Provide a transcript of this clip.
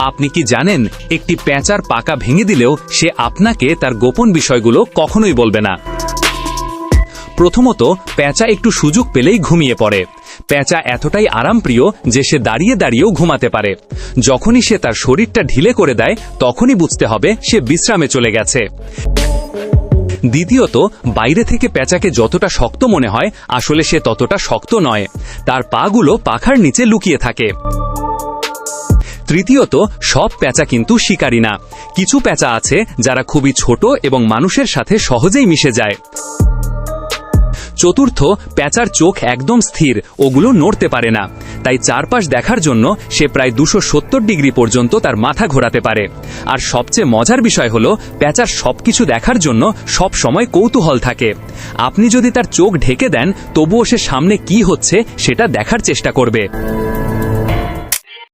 আপনি কি জানেন একটি পেঁচার পাকা ভেঙে দিলেও সে আপনাকে তার গোপন বিষয়গুলো কখনোই বলবে না। প্রথমত, পেঁচা একটু সুযোগ পেলেই ঘুমিয়ে পড়ে। পেঁচা এতটাই আরামপ্রিয় যে সে দাঁড়িয়ে দাঁড়িয়েও ঘুমাতে পারে। যখনই সে তার শরীরটা ঢিলে করে দেয় তখনই বুঝতে হবে সে বিশ্রামে চলে গেছে। দ্বিতীয়ত, বাইরে থেকে পেঁচাকে যতটা শক্ত মনে হয় আসলে সে ততটা শক্ত নয়, তার পাগুলো পাখার নিচে লুকিয়ে থাকে। তৃতীয়ত, সব পেঁচা কিন্তু শিকারী না। কিছু পেঁচা আছে যারা খুবই ছোট এবং মানুষের সাথে সহজেই মিশে যায়। চতুর্থ, পেঁচার চোখ একদম স্থির, ওগুলো নড়তে পারে না, তাই চারপাশ দেখার জন্য সে প্রায় 270 ডিগ্রি পর্যন্ত তার মাথা ঘোরাতে পারে। আর সবচেয়ে মজার বিষয় হলো পেঁচার সবকিছু দেখার জন্য সব সময় কৌতূহল থাকে। আপনি যদি তার চোখ ঢেকে দেন তবুও সে সামনে কি হচ্ছে সেটা দেখার চেষ্টা করবে।